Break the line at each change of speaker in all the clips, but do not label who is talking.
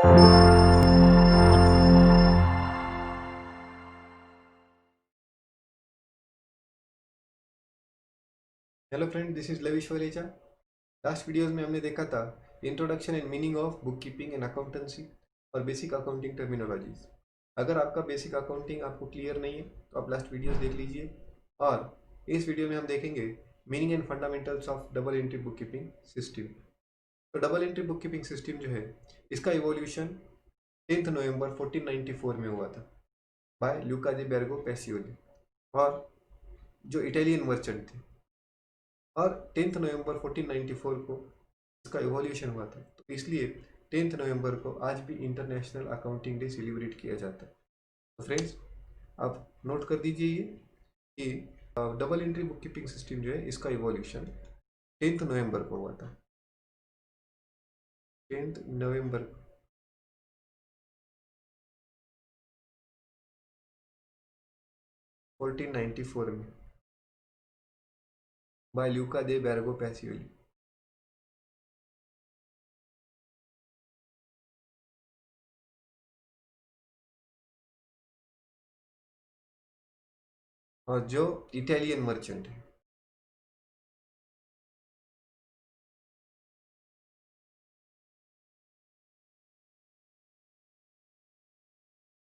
Hello friend, this is Lavish Valecha. Last videos में हमने देखा था introduction and meaning of book keeping and accountancy और बेसिक अकाउंटिंग टर्मिनोलॉजीज। अगर आपका बेसिक अकाउंटिंग आपको क्लियर नहीं है तो आप लास्ट वीडियोस देख लीजिए। और इस वीडियो में हम देखेंगे meaning and fundamentals of double entry book keeping system. तो double entry book keeping system जो है, इसका इवोल्यूशन 10 नवंबर 1494 में हुआ था बाय लुका दी बेर्गो पैसियोली, और जो इटालियन मर्चेंट थे। और 10 नवंबर 1494 को इसका इवोल्यूशन हुआ था, तो इसलिए 10 नवंबर को आज भी इंटरनेशनल अकाउंटिंग डे सेलिब्रेट किया जाता है। तो फ्रेंड्स, आप नोट कर दीजिए ये कि double entry book keeping system जो है, इसका इवोल्यूशन 10 नवंबर को हुआ था। 10 नवंबर 1494 में बाय ल्यूका दे बेर्गो पैसियोली। और जो इटालियन मर्चेंट है।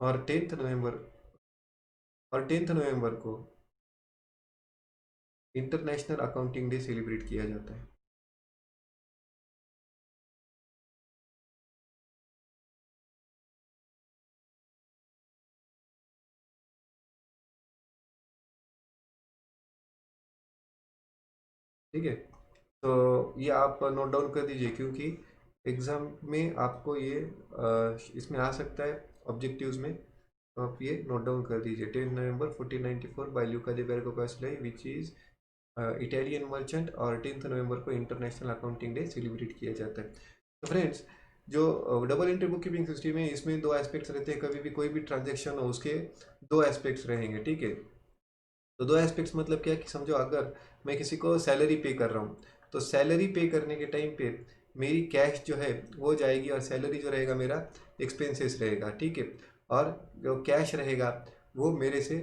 और 10th नवंबर को इंटरनेशनल अकाउंटिंग डे सेलिब्रेट किया जाता है। ठीक है, तो ये आप नोट डाउन कर दीजिए, क्योंकि एग्ज़ाम में आपको ये इसमें आ सकता है ऑब्जेक्टिव्स में। तो आप ये नोट डाउन कर दीजिए, 10 नवंबर 1494 by Luca di Borgo Pacioli which is Italian merchant, और 10 नवंबर को इंटरनेशनल अकाउंटिंग डे सेलिब्रेट किया जाता है। तो फ्रेंड्स, जो double entry book keeping system है, इसमें दो एस्पेक्ट्स रहते हैं। कभी भी कोई भी ट्रांजेक्शन हो, उसके दो एस्पेक्ट्स रहेंगे। ठीक है, तो दो एस्पेक्ट्स मतलब क्या कि समझो, अगर मैं किसी को सैलरी पे कर रहा हूँ, तो सैलरी पे करने के टाइम पे मेरी कैश जो है वो जाएगी, और सैलरी जो रहेगा मेरा एक्सपेंसेस रहेगा। ठीक है, और जो कैश रहेगा वो मेरे से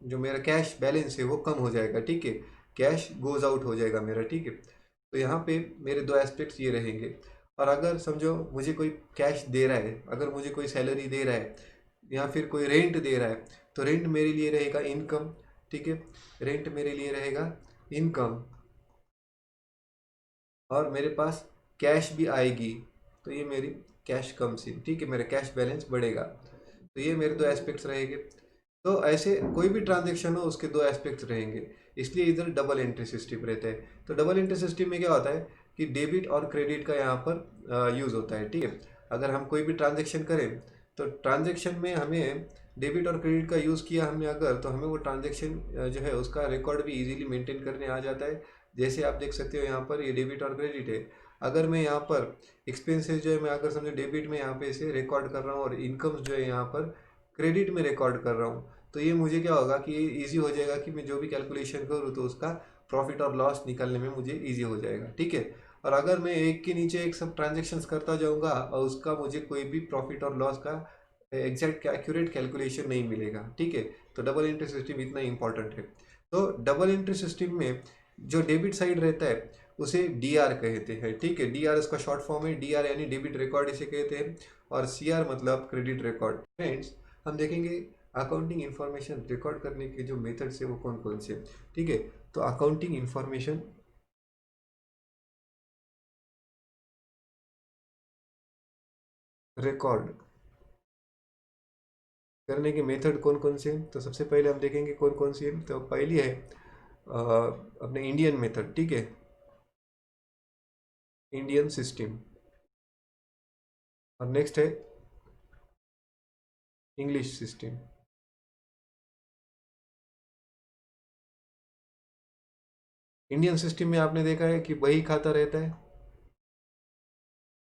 जो मेरा कैश बैलेंस है वो कम हो जाएगा। ठीक है, कैश गोज आउट हो जाएगा मेरा। ठीक है, तो यहाँ पे मेरे दो एस्पेक्ट्स ये रहेंगे। और अगर समझो मुझे कोई कैश दे रहा है, अगर मुझे कोई सैलरी दे रहा है या फिर कोई रेंट दे रहा है, तो रेंट मेरे लिए रहेगा इनकम। ठीक है, रेंट मेरे लिए रहेगा इनकम, और मेरे पास कैश भी आएगी, तो ये मेरी कैश कम्स इन। ठीक है, मेरा कैश बैलेंस बढ़ेगा। तो ये मेरे दो एस्पेक्ट्स रहेंगे। तो ऐसे कोई भी ट्रांजेक्शन हो, उसके दो एस्पेक्ट्स रहेंगे, इसलिए इधर डबल एंट्री सिस्टम रहता है। तो डबल एंट्री सिस्टम में क्या होता है कि डेबिट और क्रेडिट का यहाँ पर यूज़ होता है। ठीक है, अगर हम कोई भी ट्रांजेक्शन करें, तो ट्रांजेक्शन में हमें डेबिट और क्रेडिट का यूज़ किया हमने अगर, तो हमें वो ट्रांजेक्शन जो है उसका रिकॉर्ड भी इजीली मेंटेन करने आ जाता है। जैसे आप देख सकते हो, यहाँ पर ये डेबिट और क्रेडिट है। अगर मैं यहाँ पर एक्सपेंसेस जो है, मैं अगर समझो डेबिट में यहाँ पे इसे रिकॉर्ड कर रहा हूँ, और इनकम्स जो है यहाँ पर क्रेडिट में रिकॉर्ड कर रहा हूँ, तो ये मुझे क्या होगा कि ये ईजी हो जाएगा कि मैं जो भी कैलकुलेशन करूँ, तो उसका प्रॉफिट और लॉस निकालने में मुझे ईजी हो जाएगा। ठीक है, और अगर मैं एक के नीचे एक सब ट्रांजेक्शन्स करता जाऊँगा, और उसका मुझे कोई भी प्रॉफिट और लॉस का एग्जैक्ट एक्यूरेट कैलकुलेशन नहीं मिलेगा। ठीक है, तो डबल एंट्री सिस्टम इतना इंपॉर्टेंट है। तो डबल एंट्री सिस्टम में जो डेबिट साइड रहता है उसे डीआर कहते हैं। ठीक है, डीआर इसका शॉर्ट फॉर्म है। डीआर यानी डेबिट रिकॉर्ड इसे कहते हैं, और सीआर मतलब क्रेडिट रिकॉर्ड। फ्रेंड्स, हम देखेंगे अकाउंटिंग इंफॉर्मेशन रिकॉर्ड करने के जो मेथड्स है वो कौन कौन से। ठीक है, तो अकाउंटिंग इंफॉर्मेशन रिकॉर्ड करने के मेथड कौन कौन से हैं, तो सबसे पहले हम देखेंगे कौन कौन सी है। तो पहली है अपने इंडियन मेथड। ठीक है, इंडियन सिस्टम। और नेक्स्ट है इंग्लिश सिस्टम। इंडियन सिस्टम में आपने देखा है कि बही खाता रहता है।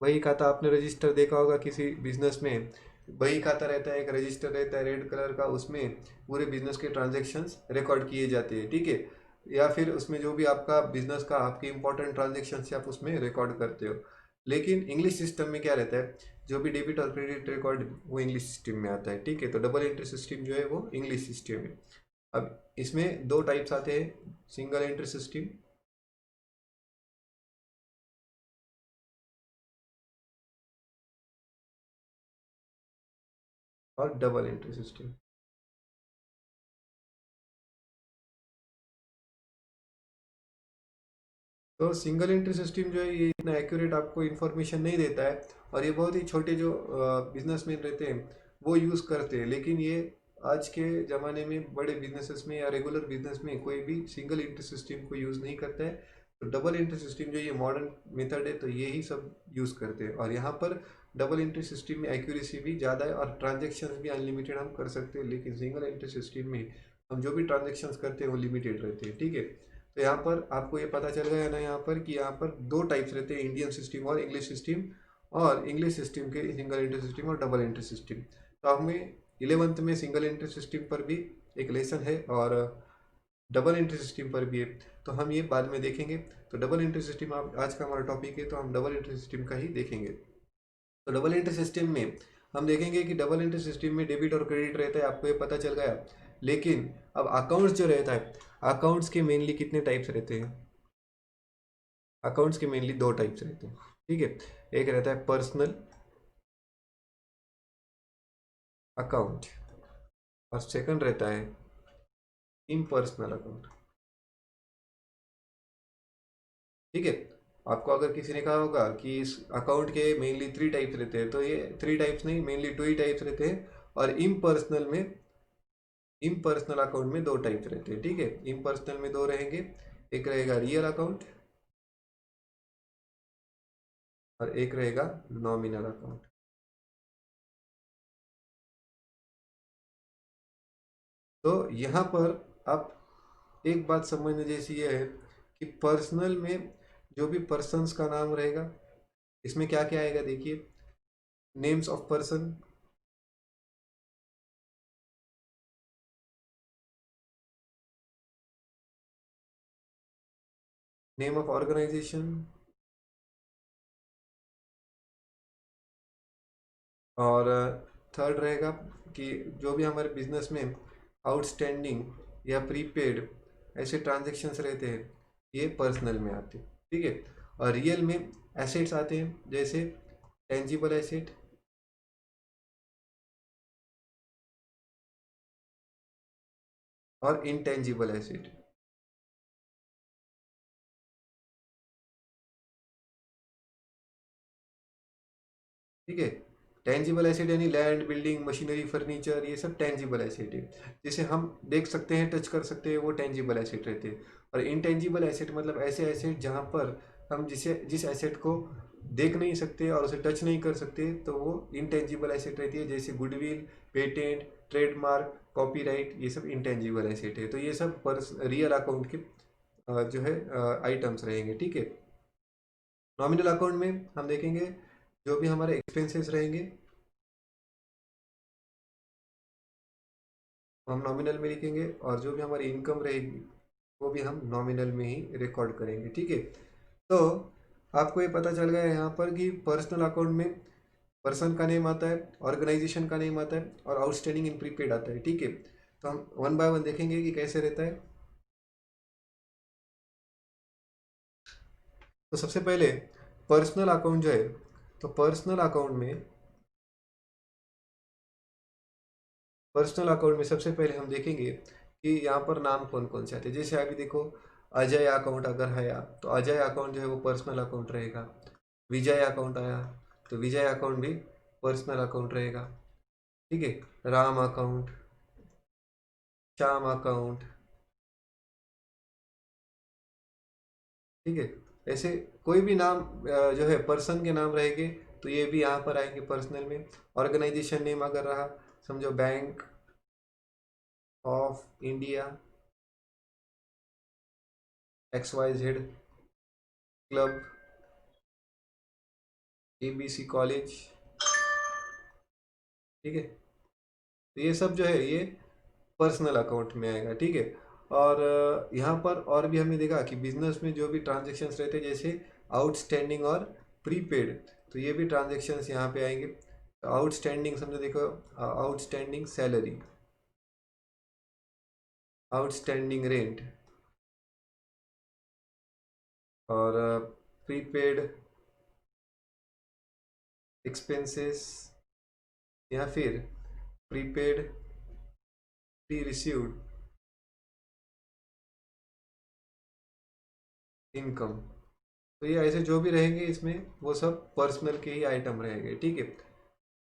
बही खाता आपने रजिस्टर देखा होगा किसी बिजनेस में। बही खाता रहता है, एक रजिस्टर रहता है रेड कलर का, उसमें पूरे बिजनेस के ट्रांजेक्शन्स रिकॉर्ड किए जाते हैं। ठीक है, या फिर उसमें जो भी आपका बिजनेस का आपके इंपॉर्टेंट ट्रांजेक्शन्स आप उसमें रिकॉर्ड करते हो। लेकिन इंग्लिश सिस्टम में क्या रहता है, जो भी डेबिट और क्रेडिट रिकॉर्ड वो इंग्लिश सिस्टम में आता है, ठीक है। तो डबल एंट्री सिस्टम जो है वो इंग्लिश सिस्टम है। अब इसमें दो टाइप्स आते हैं, सिंगल एंट्री सिस्टम और डबल एंट्री सिस्टम। तो सिंगल एंट्री सिस्टम जो है ये इतना एक्यूरेट आपको इन्फॉर्मेशन नहीं देता है, और ये बहुत ही छोटे जो बिजनेसमैन रहते हैं वो यूज़ करते हैं। लेकिन ये आज के ज़माने में बड़े बिजनेसेस में या रेगुलर बिजनेस में कोई भी सिंगल एंट्री सिस्टम को यूज़ नहीं करता है। तो डबल एंट्री सिस्टम जो ये मॉडर्न मेथड है, तो ये ही सब यूज़ करते हैं। और यहाँ पर डबल एंट्री सिस्टम में एक्यूरेसी भी ज़्यादा है और ट्रांजेक्शन भी अनलिमिटेड हम कर सकते हैं। लेकिन सिंगल एंट्री सिस्टम में हम जो भी ट्रांजेक्शन करते हैं वो लिमिटेड रहते हैं, ठीक है। तो यहाँ पर आपको ये पता चल गया ना यहाँ पर कि यहाँ पर दो टाइप्स रहते हैं, इंडियन सिस्टम और इंग्लिश सिस्टम, और इंग्लिश सिस्टम के सिंगल एंट्री सिस्टम और डबल एंट्री सिस्टम। तो हमें 11th में सिंगल एंट्री सिस्टम पर भी एक लेसन है और डबल एंट्री सिस्टम पर भी है, तो हम ये बाद में देखेंगे। तो डबल एंट्री सिस्टम आज का हमारा टॉपिक है, तो हम डबल एंट्री सिस्टम का ही देखेंगे। तो डबल एंट्री सिस्टम में हम देखेंगे कि डबल एंट्री सिस्टम में डेबिट और क्रेडिट रहता है, आपको ये पता चल गया। लेकिन अब अकाउंट्स जो रहता है, अकाउंट्स के मेनली कितने टाइप्स रहते हैं? अकाउंट्स के मेनली दो टाइप्स रहते हैं, ठीक है। एक रहता है पर्सनल अकाउंट और सेकंड रहता है इम्पर्सनल अकाउंट, ठीक है। आपको अगर किसी ने कहा होगा कि इस अकाउंट के मेनली थ्री टाइप्स रहते हैं, तो ये थ्री टाइप्स नहीं, मेनली टू ही टाइप्स रहते हैं। और इम्पर्सनल अकाउंट में दो टाइप्स रहते हैं, ठीक है। इम्पर्सनल में दो रहेंगे, एक रहेगा रियल अकाउंट और एक रहेगा नॉमिनल अकाउंट। तो यहाँ पर आप एक बात समझने जैसी ये है कि पर्सनल में जो भी पर्सन्स का नाम रहेगा, इसमें क्या क्या आएगा देखिए, names of person, name of organization, और थर्ड रहेगा कि जो भी हमारे बिजनेस में आउटस्टैंडिंग या प्रीपेड ऐसे ट्रांजेक्शन्स रहते हैं, ये पर्सनल में आते हैं, ठीक है। और रियल में एसेट्स आते हैं, जैसे टेंजिबल एसेट और इनटेंजिबल एसेट, ठीक है। टेंजिबल एसेट यानी लैंड, बिल्डिंग, मशीनरी, फर्नीचर, ये सब टेंजिबल एसेट है, जिसे हम देख सकते हैं, टच कर सकते हैं, वो टेंजिबल एसेट रहते हैं। और इनटेंजिबल एसेट मतलब ऐसे एसेट जहाँ पर हम जिस एसेट को देख नहीं सकते और उसे टच नहीं कर सकते, तो वो इनटेंजिबल एसेट रहती है, जैसे गुडविल, पेटेंट, ट्रेडमार्क, कॉपीराइट, ये सब इनटेंजिबल एसेट है। तो ये सब रियल अकाउंट के जो है आइटम्स रहेंगे, ठीक है। नॉमिनल अकाउंट में हम देखेंगे जो भी हमारे एक्सपेंसेस रहेंगे, हम नॉमिनल में लिखेंगे, और जो भी हमारी इनकम रहेगी वो भी हम नॉमिनल में ही रिकॉर्ड करेंगे, ठीक है। तो आपको ये पता चल गया यहाँ पर कि पर्सनल अकाउंट में पर्सन का नेम आता है, ऑर्गेनाइजेशन का नेम आता है, और आउटस्टैंडिंग इन प्रीपेड आता है, ठीक है। तो हम वन बाय वन देखेंगे कि कैसे रहता है। तो सबसे पहले पर्सनल अकाउंट जो है, तो पर्सनल अकाउंट में सबसे पहले हम देखेंगे कि यहाँ पर नाम कौन कौन से आते हैं। जैसे अभी देखो, अजय अकाउंट अगर है तो अजय अकाउंट जो है वो पर्सनल अकाउंट रहेगा। विजय अकाउंट आया तो विजय अकाउंट भी पर्सनल अकाउंट रहेगा, ठीक है। राम अकाउंट, श्याम अकाउंट, ठीक है। ऐसे कोई भी नाम जो है पर्सन के नाम रहेंगे, तो ये भी यहाँ पर आएंगे पर्सनल में। ऑर्गेनाइजेशन नेम अगर रहा, समझो bank of India, XYZ club, ABC college, ठीक है। तो ये सब जो है ये पर्सनल अकाउंट में आएगा, ठीक है। और यहाँ पर और भी हमने देखा कि बिजनेस में जो भी ट्रांजेक्शन्स रहते हैं, जैसे आउटस्टैंडिंग और प्रीपेड, तो ये भी ट्रांजेक्शन्स यहाँ पे आएंगे। आउटस्टैंडिंग समझो, देखो आउटस्टैंडिंग सैलरी, आउटस्टैंडिंग रेंट, और प्रीपेड एक्सपेंसेस, या फिर प्रीपेड प्री रिसीव्ड इनकम। तो ये ऐसे जो भी रहेंगे इसमें वो सब पर्सनल के ही आइटम रहेंगे, ठीक है।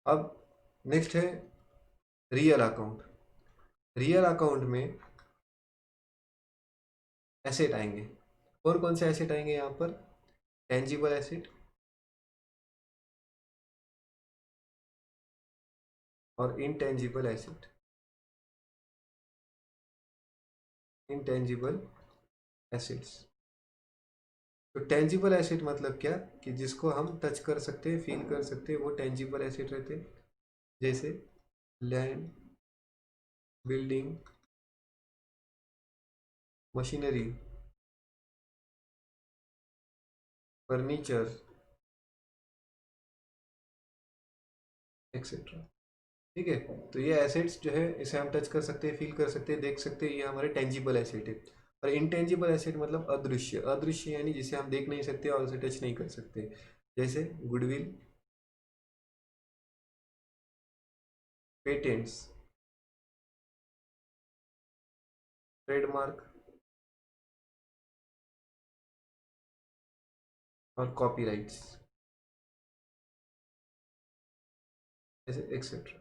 अब नेक्स्ट है रियल अकाउंट। रियल अकाउंट में एसेट आएंगे। कौन कौन से एसेट आएंगे यहाँ पर? टेंजिबल एसेट और इनटेंजिबल एसेट। इनटेंजिबल एसेट्स, तो टेंजिबल एसेट मतलब क्या, कि जिसको हम टच कर सकते हैं, फील कर सकते हैं, वो टेंजिबल एसेट रहते हैं। जैसे land, building, machinery, furniture, etcetera, ठीक है। तो ये एसेट्स जो है इसे हम टच कर सकते हैं, फील कर सकते हैं, देख सकते हैं, ये हमारे टेंजिबल एसेट है। और इनटेंजिबल एसेट मतलब अदृश्य, अदृश्य यानी जिसे हम देख नहीं सकते और उसे टच नहीं कर सकते। जैसे गुडविल, पेटेंट्स, ट्रेडमार्क और कॉपीराइट्स, ऐसे एक्सेट्रा।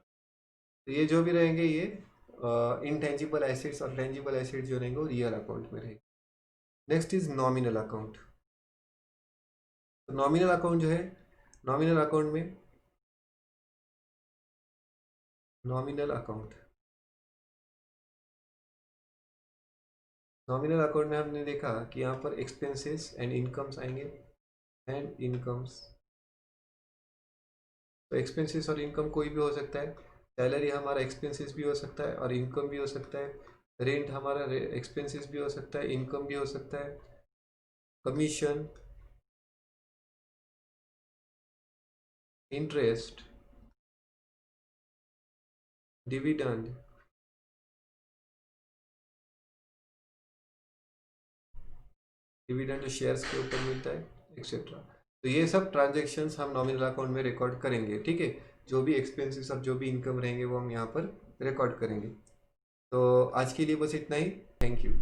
तो ये जो भी रहेंगे ये इनटेंजिबल एसेट्स और टेंजिबल एसेट्स जो रहेंगे वो रियल अकाउंट में रहेंगे। Next is nominal account. तो नॉमिनल अकाउंट जो है, नॉमिनल अकाउंट में, नॉमिनल अकाउंट, नॉमिनल अकाउंट में हमने देखा कि यहाँ पर एक्सपेंसेस एंड इनकम्स आएंगे, एंड इनकम्स। तो एक्सपेंसेस और इनकम कोई भी हो सकता है। सैलरी हमारा एक्सपेंसेस भी हो सकता है और इनकम भी हो सकता है। रेंट हमारा एक्सपेंसेस भी हो सकता है, इनकम भी हो सकता है। कमीशन, इंटरेस्ट, डिविडेंड, डिविडेंड जो शेयर्स के ऊपर मिलता है, एक्सेट्रा। तो ये सब ट्रांजेक्शन्स हम नॉमिनल अकाउंट में रिकॉर्ड करेंगे, ठीक है। जो भी एक्सपेंसेस और जो भी इनकम रहेंगे वो हम यहाँ पर रिकॉर्ड करेंगे। तो आज के लिए बस इतना ही। Thank you.